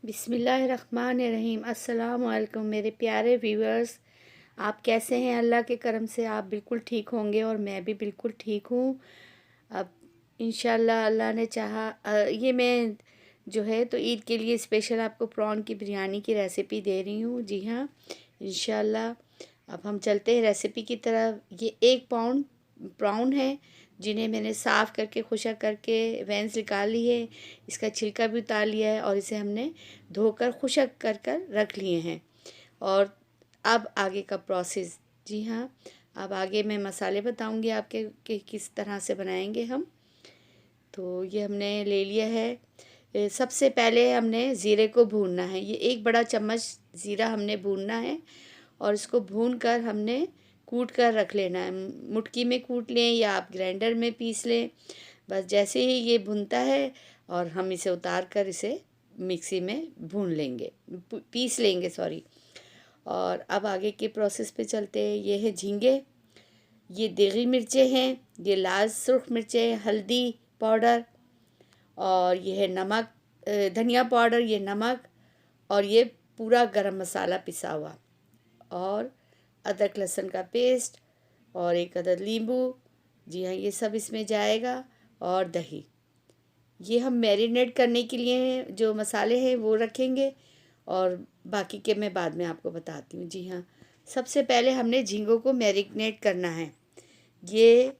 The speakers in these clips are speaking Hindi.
बिस्मिल्लाहिर्रहमानिर्रहीम। अस्सलाम वालेकुम मेरे प्यारे व्यूअर्स। आप कैसे हैं? अल्लाह के करम से आप बिल्कुल ठीक होंगे और मैं भी बिल्कुल ठीक हूँ। अब इंशाल्लाह अल्लाह ने चाहा ये मैं जो है तो ईद के लिए स्पेशल आपको प्रॉन की बिरयानी की रेसिपी दे रही हूँ। जी हाँ, इंशाल्लाह। अब हम चलते हैं रेसिपी की तरफ। ये 1 पाउंड प्रॉन है जिन्हें मैंने साफ़ करके खुशक करके वेंस निकाल ली है। इसका छिलका भी उतार लिया है और इसे हमने धोकर खुशक कर कर रख लिए हैं। और अब आगे का प्रोसेस। जी हाँ, अब आगे मैं मसाले बताऊंगी आपके कि किस तरह से बनाएंगे हम। तो ये हमने ले लिया है। सबसे पहले हमने ज़ीरे को भूनना है। ये 1 बड़ा चम्मच ज़ीरा हमने भूनना है और इसको भून कर हमने कूट कर रख लेना है। मुटकी में कूट लें या आप ग्राइंडर में पीस लें। बस जैसे ही ये भुनता है और हम इसे उतार कर इसे मिक्सी में भून लेंगे, पीस लेंगे सॉरी। और अब आगे के प्रोसेस पे चलते हैं। ये है झींगे, ये देगी मिर्चें हैं, ये लाल सुर्ख मिर्चें, हल्दी पाउडर, और ये है नमक, धनिया पाउडर, ये नमक, और ये पूरा गरम मसाला पिसा हुआ, और अदरक लहसुन का पेस्ट, और 1 अदद नींबू। जी हाँ, ये सब इसमें जाएगा, और दही। ये हम मैरिनेट करने के लिए जो मसाले हैं वो रखेंगे और बाकी के मैं बाद में आपको बताती हूँ। जी हाँ, सबसे पहले हमने झींगों को मैरिनेट करना है। ये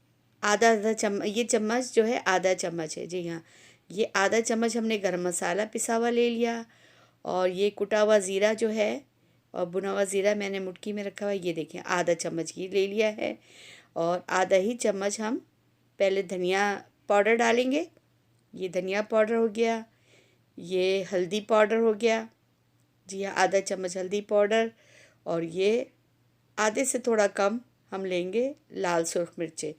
आधा आधा चम्मच, ये चम्मच जो है आधा चम्मच है। जी हाँ, ये आधा चम्मच हमने गरम मसाला पिसा हुआ ले लिया, और ये कुटा हुआ ज़ीरा जो है और भुना हुआ ज़ीरा मैंने मुट्ठी में रखा हुआ है। ये देखें, आधा चम्मच ये ले लिया है। और आधा ही चम्मच हम पहले धनिया पाउडर डालेंगे। ये धनिया पाउडर हो गया, ये हल्दी पाउडर हो गया। जी हाँ, आधा चम्मच हल्दी पाउडर, और ये आधे से थोड़ा कम हम लेंगे लाल सुर्ख मिर्चें,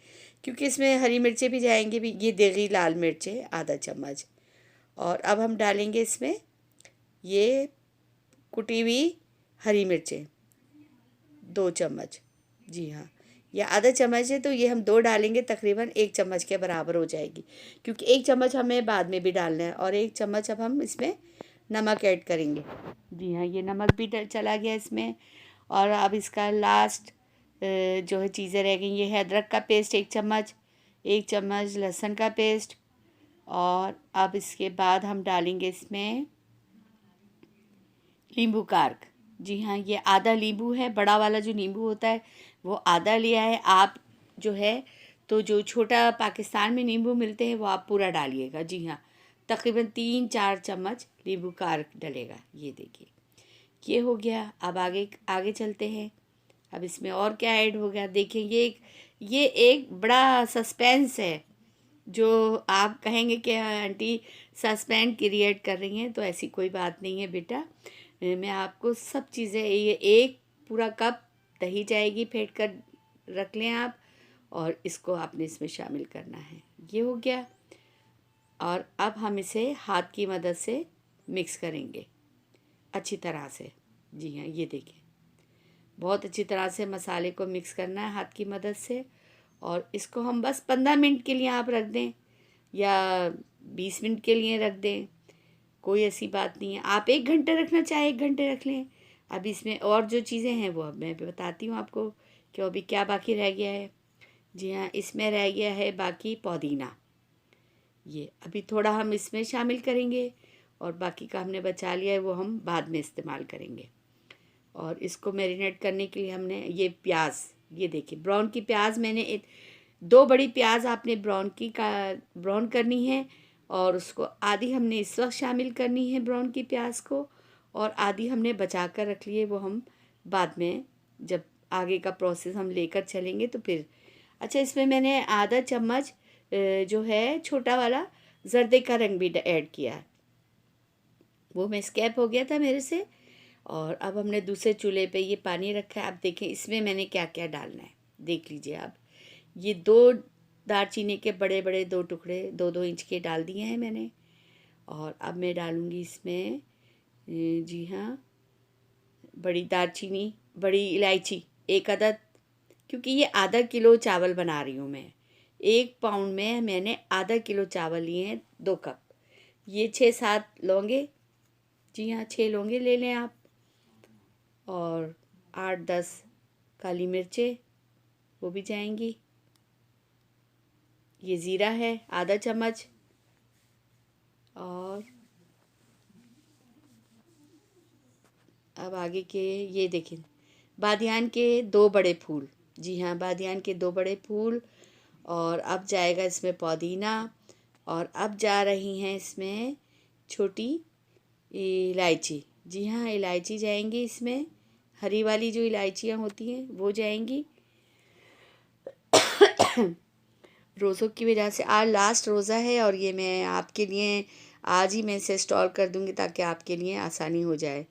क्योंकि इसमें हरी मिर्चें भी जाएंगी भी। ये देगी लाल मिर्चें आधा चम्मच। और अब हम डालेंगे इसमें ये कुटी हुई हरी मिर्चें 2 चम्मच। जी हाँ, ये आधा चम्मच है तो ये हम 2 डालेंगे, तकरीबन 1 चम्मच के बराबर हो जाएगी, क्योंकि 1 चम्मच हमें बाद में भी डालना है। और 1 चम्मच अब हम इसमें नमक ऐड करेंगे। जी हाँ, ये नमक भी चला गया इसमें। और अब इसका लास्ट जो है चीज़ें रह गई। ये है अदरक का पेस्ट 1 चम्मच, 1 चम्मच लहसुन का पेस्ट, और अब इसके बाद हम डालेंगे इसमें नींबू का अर्क। जी हाँ, ये आधा नींबू है, बड़ा वाला जो नींबू होता है वो आधा लिया है। आप जो है तो जो छोटा पाकिस्तान में नींबू मिलते हैं वो आप पूरा डालिएगा। जी हाँ, तकरीबन 3-4 चम्मच नींबू का अर्क डलेगा। ये देखिए, ये हो गया। अब आगे आगे चलते हैं। अब इसमें और क्या ऐड हो गया देखिए। ये एक बड़ा सस्पेंस है, जो आप कहेंगे कि आंटी सस्पेंस क्रिएट कर रही हैं, तो ऐसी कोई बात नहीं है बेटा। मैं आपको सब चीज़ें, ये एक पूरा कप दही जाएगी, फेंट कर रख लें आप, और इसको आपने इसमें शामिल करना है। ये हो गया। और अब हम इसे हाथ की मदद से मिक्स करेंगे अच्छी तरह से। जी हाँ, ये देखिए, बहुत अच्छी तरह से मसाले को मिक्स करना है हाथ की मदद से। और इसको हम बस 15 मिनट के लिए आप रख दें या 20 मिनट के लिए रख दें, कोई ऐसी बात नहीं है। आप 1 घंटे रखना चाहे 1 घंटे रख लें। अब इसमें और जो चीज़ें हैं वो अब मैं बताती हूँ आपको कि अभी क्या बाकी रह गया है। जी हाँ, इसमें रह गया है बाकी पुदीना। ये अभी थोड़ा हम इसमें शामिल करेंगे, और बाकी का हमने बचा लिया है वो हम बाद में इस्तेमाल करेंगे। और इसको मैरिनेट करने के लिए हमने ये प्याज, ये देखिए ब्राउन की प्याज मैंने 2 बड़ी प्याज आपने ब्राउन करनी है, और उसको आधी हमने इस वक्त शामिल करनी है ब्राउन की प्याज को, और आधी हमने बचा कर रख ली है, वो हम बाद में जब आगे का प्रोसेस हम लेकर चलेंगे तो फिर। अच्छा, इसमें मैंने आधा चम्मच जो है छोटा वाला जर्दे का रंग भी ऐड किया है, वो मैं स्कैप हो गया था मेरे से। और अब हमने दूसरे चूल्हे पे ये पानी रखा है। अब देखें इसमें मैंने क्या क्या डालना है, देख लीजिए आप। ये 2 दालचीनी के बड़े बड़े 2 टुकड़े 2-2 इंच के डाल दिए हैं मैंने। और अब मैं डालूँगी इसमें जी हाँ, बड़ी दालचीनी, बड़ी इलायची 1 अदद, क्योंकि ये आधा किलो चावल बना रही हूँ मैं। 1 पाउंड में मैंने आधा किलो चावल लिए हैं, 2 कप। ये 6-7 लौंगे, जी हाँ, 6 लौंगे ले लें आप, और 8-10 काली मिर्चें, वो भी जाएंगी। ये ज़ीरा है आधा चम्मच, और अब आगे के ये देखें, बादियान के 2 बड़े फूल। जी हाँ, बादियान के 2 बड़े फूल। और अब जाएगा इसमें पुदीना, और अब जा रही हैं इसमें छोटी इलायची। जी हाँ, इलायची जाएंगी इसमें, हरी वाली जो इलायचियाँ होती हैं वो जाएंगी। रोज़ों की वजह से आज लास्ट रोज़ा है, और ये मैं आपके लिए आज ही मैं इसे स्टॉल कर दूँगी ताकि आपके लिए आसानी हो जाए।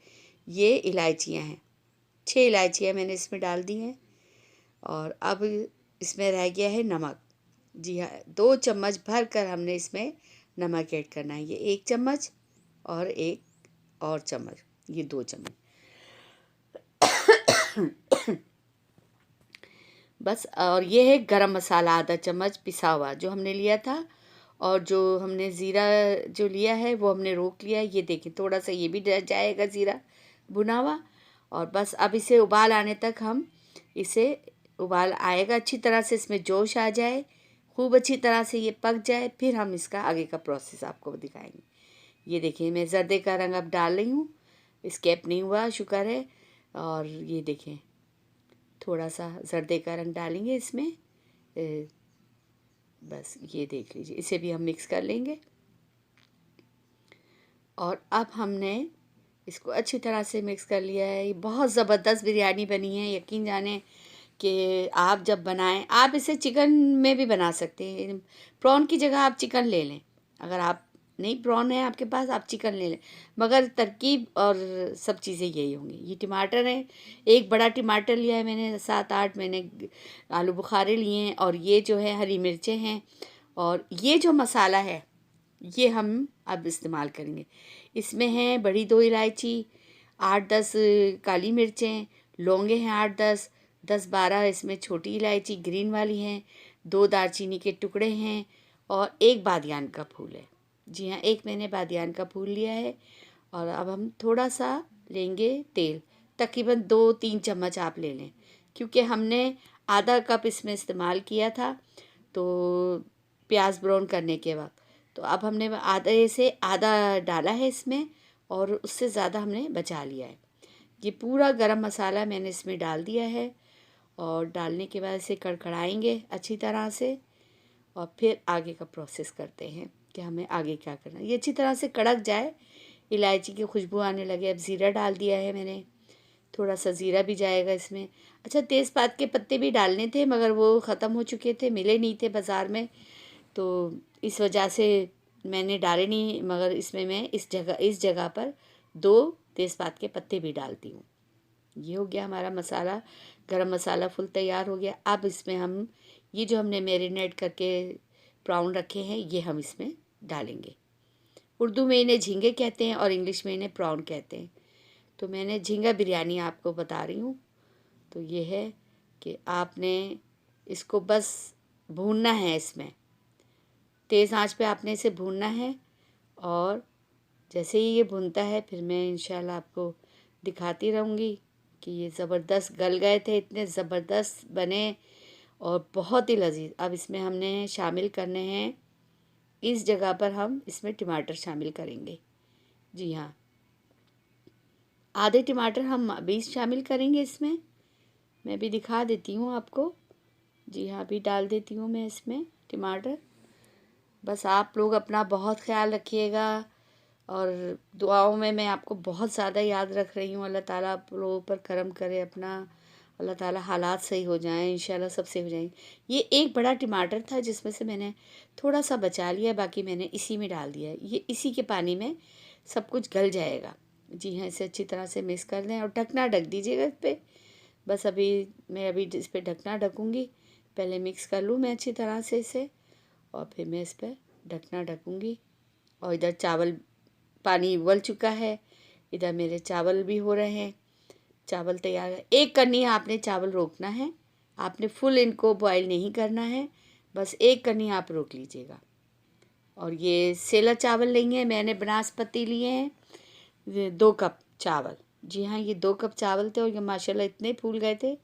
ये इलायचियाँ हैं, 6 इलायचियाँ मैंने इसमें डाल दी हैं। और अब इसमें रह गया है नमक। जी हाँ, 2 चम्मच भर कर हमने इसमें नमक ऐड करना है। ये 1 चम्मच और 1 और चम्मच, ये 2 चम्मच बस। और ये है गरम मसाला आधा चम्मच पिसा हुआ जो हमने लिया था, और जो हमने ज़ीरा जो लिया है वो हमने रोक लिया है। ये देखिए, थोड़ा सा ये भी जाएगा ज़ीरा भुना हुआ। और बस अब इसे उबाल आने तक हम इसे, उबाल आएगा अच्छी तरह से, इसमें जोश आ जाए, खूब अच्छी तरह से ये पक जाए, फिर हम इसका आगे का प्रोसेस आपको दिखाएंगे। ये देखिए, मैं जर्दे का रंग अब डाल रही हूँ, स्केप नहीं हुआ, शुक्र है। और ये देखें, थोड़ा सा जर्दे का रंग डालेंगे इसमें, बस ये देख लीजिए, इसे भी हम मिक्स कर लेंगे। और अब हमने इसको अच्छी तरह से मिक्स कर लिया है। ये बहुत ज़बरदस्त बिरयानी बनी है, यकीन जाने कि आप जब बनाएं, आप इसे चिकन में भी बना सकते हैं। प्रॉन की जगह आप चिकन ले लें, अगर आप नहीं प्रॉन है आपके पास, आप चिकन ले लें, मगर तरकीब और सब चीज़ें यही होंगी। ये टमाटर है, 1 बड़ा टमाटर लिया है मैंने, 7-8 मैंने आलू बुखारे लिए हैं, और ये जो है हरी मिर्चें हैं, और ये जो मसाला है ये हम अब इस्तेमाल करेंगे। इसमें हैं बड़ी 2 इलायची, 8-10 काली मिर्चें, लौंगे हैं 8-10, 10-12 इसमें छोटी इलायची ग्रीन वाली हैं, 2 दालचीनी के टुकड़े हैं, और 1 बादियान का फूल है। जी हाँ, 1 मैंने बादियान का फूल लिया है। और अब हम थोड़ा सा लेंगे तेल, तकरीबन 2-3 चम्मच आप ले लें, क्योंकि हमने आधा कप इसमें इस्तेमाल किया था तो प्याज ब्राउन करने के वक्त। तो अब हमने आधे से आधा डाला है इसमें, और उससे ज़्यादा हमने बचा लिया है। ये पूरा गरम मसाला मैंने इसमें डाल दिया है, और डालने के बाद इसे कड़कड़ाएंगे अच्छी तरह से, और फिर आगे का प्रोसेस करते हैं कि हमें आगे क्या करना है। ये अच्छी तरह से कड़क जाए, इलायची की खुशबू आने लगे। अब ज़ीरा डाल दिया है मैंने, थोड़ा सा ज़ीरा भी जाएगा इसमें। अच्छा, तेज़पात के पत्ते भी डालने थे, मगर वो ख़त्म हो चुके थे, मिले नहीं थे बाज़ार में, तो इस वजह से मैंने डाले नहीं, मगर इसमें मैं इस जगह पर 2 तेज़पात के पत्ते भी डालती हूँ। ये हो गया हमारा मसाला, गरम मसाला फुल तैयार हो गया। अब इसमें हम ये जो हमने मैरिनेट करके प्राउन रखे हैं ये हम इसमें डालेंगे। उर्दू में इन्हें झींगे कहते हैं और इंग्लिश में इन्हें प्राउन कहते हैं। तो मैंने झींगा बिरयानी आपको बता रही हूँ। तो ये है कि आपने इसको बस भूनना है, इसमें तेज़ आंच पे आपने इसे भूनना है। और जैसे ही ये भुनता है फिर मैं इंशाल्लाह आपको दिखाती रहूँगी कि ये ज़बरदस्त गल गए थे, इतने ज़बरदस्त बने और बहुत ही लजीज। अब इसमें हमने शामिल करने हैं, इस जगह पर हम इसमें टमाटर शामिल करेंगे। जी हाँ, आधे टमाटर हम अभी शामिल करेंगे इसमें, मैं भी दिखा देती हूँ आपको। जी हाँ, अभी डाल देती हूँ मैं इसमें टमाटर। बस आप लोग अपना बहुत ख्याल रखिएगा, और दुआओं में मैं आपको बहुत ज़्यादा याद रख रही हूँ। अल्लाह ताला आप लोगों पर करम करे अपना, अल्लाह ताला हालात सही हो जाएं, इंशाल्लाह सब सही हो जाएंगे। ये 1 बड़ा टमाटर था जिसमें से मैंने थोड़ा सा बचा लिया, बाकी मैंने इसी में डाल दिया है। ये इसी के पानी में सब कुछ गल जाएगा। जी हाँ, इसे अच्छी तरह से मिक्स कर दें और ढकना ढक दीजिएगा इस पर। बस मैं इस पर ढकना ढकूँगी, पहले मिक्स कर लूँ मैं अच्छी तरह से इसे, और फिर मैं इस पर ढकना ढकूँगी। और इधर चावल, पानी उबल चुका है, इधर मेरे चावल भी हो रहे हैं। चावल तैयार है। 1 करनी आपने चावल रोकना है, आपने फुल इनको बॉईल नहीं करना है, बस 1 करनी आप रोक लीजिएगा। और ये सेला चावल लेंगे, मैंने बनास्पति लिए हैं, ये 2 कप चावल। जी हाँ, ये 2 कप चावल थे और ये माशाल्लाह इतने फूल गए थे,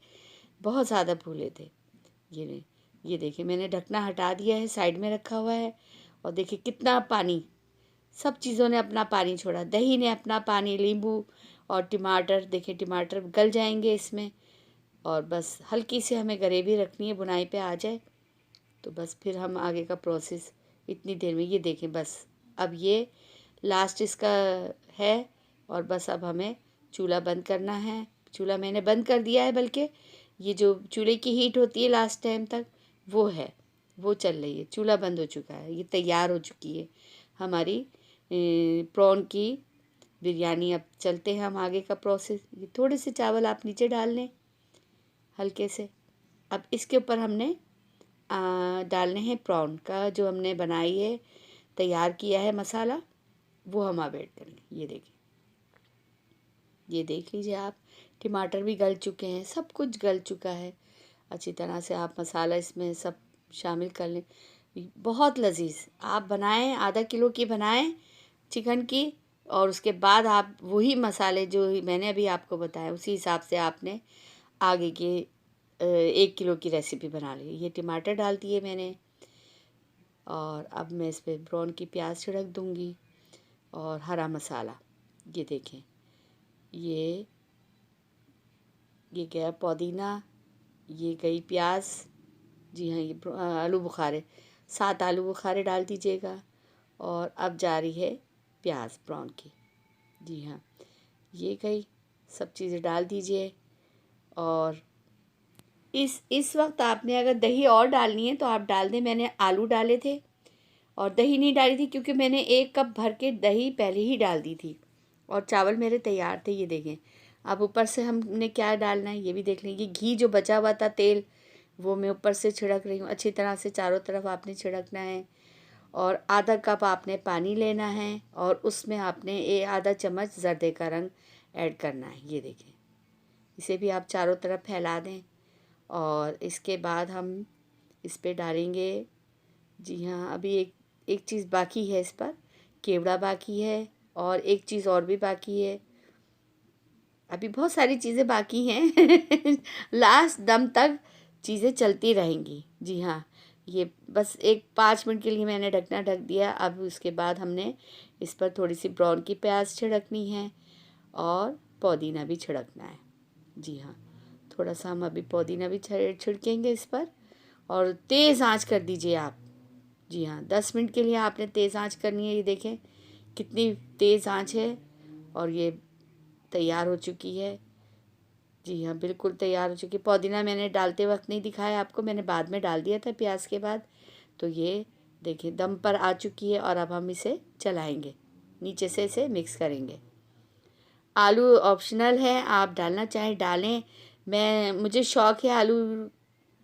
बहुत ज़्यादा फूले थे। ये देखिए मैंने ढकना हटा दिया है, साइड में रखा हुआ है और देखिए कितना पानी, सब चीज़ों ने अपना पानी छोड़ा। दही ने अपना पानी, नींबू और टमाटर, देखिए टमाटर गल जाएंगे इसमें। और बस हल्की सी हमें ग्रेवी रखनी है, बुनाई पे आ जाए तो बस फिर हम आगे का प्रोसेस इतनी देर में। ये देखें बस अब ये लास्ट इसका है और बस अब हमें चूल्हा बंद करना है। चूल्हा मैंने बंद कर दिया है, बल्कि ये जो चूल्हे की हीट होती है लास्ट टाइम तक वो है, वो चल रही है। चूल्हा बंद हो चुका है, ये तैयार हो चुकी है हमारी प्रॉन की बिरयानी। अब चलते हैं हम आगे का प्रोसेस। ये थोड़े से चावल आप नीचे डाल लें हल्के से। अब इसके ऊपर हमने डालने हैं प्रॉन का जो हमने बनाई है, तैयार किया है मसाला, वो हम अब ऐड करेंगे। ये देखिए, ये देख लीजिए आप, टमाटर भी गल चुके हैं, सब कुछ गल चुका है अच्छी तरह से। आप मसाला इसमें सब शामिल कर लें। बहुत लजीज आप बनाएं, आधा किलो की बनाएं चिकन की, और उसके बाद आप वही मसाले जो मैंने अभी आपको बताया उसी हिसाब से आपने आगे के 1 किलो की रेसिपी बना ली। ये टमाटर डाल दिए मैंने और अब मैं इस पर ब्राउन की प्याज छिड़क दूँगी और हरा मसाला। ये देखें, ये गया पुदीना, ये गई प्याज। जी हाँ, ये आलू बुखारे, 7 आलू बुखारे डाल दीजिएगा। और अब जा रही है प्याज ब्राउन की। जी हाँ, ये गई, सब चीज़ें डाल दीजिए। और इस वक्त आपने अगर दही और डालनी है तो आप डाल दें। मैंने आलू डाले थे और दही नहीं डाली थी, क्योंकि मैंने 1 कप भर के दही पहले ही डाल दी थी और चावल मेरे तैयार थे। ये देखें, अब ऊपर से हमने क्या डालना है ये भी देख लें। ये घी जो बचा हुआ था तेल, वो मैं ऊपर से छिड़क रही हूँ। अच्छी तरह से चारों तरफ आपने छिड़कना है। और आधा कप आपने पानी लेना है और उसमें आपने आधा चम्मच ज़र्दे का रंग ऐड करना है। ये देखें, इसे भी आप चारों तरफ फैला दें। और इसके बाद हम इस पे डालेंगे, जी हाँ, अभी एक चीज़ बाकी है, इस पर केवड़ा बाकी है और एक चीज़ और भी बाकी है। अभी बहुत सारी चीज़ें बाकी हैं लास्ट दम तक चीज़ें चलती रहेंगी। जी हाँ, ये बस 5 मिनट के लिए मैंने ढकना ढक दिया। अब उसके बाद हमने इस पर थोड़ी सी ब्राउन की प्याज छिड़कनी है और पुदीना भी छिड़कना है। जी हाँ, थोड़ा सा हम अभी पुदीना भी छिड़केंगे इस पर। और तेज़ आंच कर दीजिए आप। जी हाँ, 10 मिनट के लिए आपने तेज़ आंच करनी है। ये देखें कितनी तेज़ आंच है और ये तैयार हो चुकी है। जी हाँ, बिल्कुल तैयार हो चुकी है। पुदीना मैंने डालते वक्त नहीं दिखाया आपको, मैंने बाद में डाल दिया था प्याज के बाद। तो ये देखिए दम पर आ चुकी है और अब हम इसे चलाएंगे, नीचे से इसे मिक्स करेंगे। आलू ऑप्शनल है, आप डालना चाहें डालें। मुझे शौक़ है आलू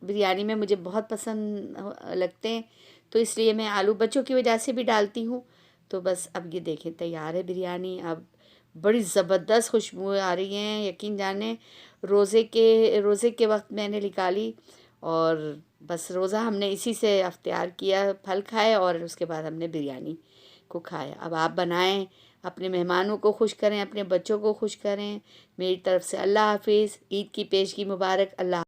बिरयानी में, मुझे बहुत पसंद लगते हैं, तो इसलिए मैं आलू बच्चों की वजह से भी डालती हूँ। तो बस अब ये देखें तैयार है बिरयानी। अब बड़ी ज़बरदस्त खुशबू आ रही हैं, यकीन जाने रोज़े के वक्त मैंने निकाली और बस रोज़ा हमने इसी से अख्तियार किया, फल खाए और उसके बाद हमने बिरयानी को खाया। अब आप बनाएं, अपने मेहमानों को खुश करें, अपने बच्चों को खुश करें। मेरी तरफ से अल्लाह हाफिज़, ईद की पेशगी मुबारक। अल्लाह।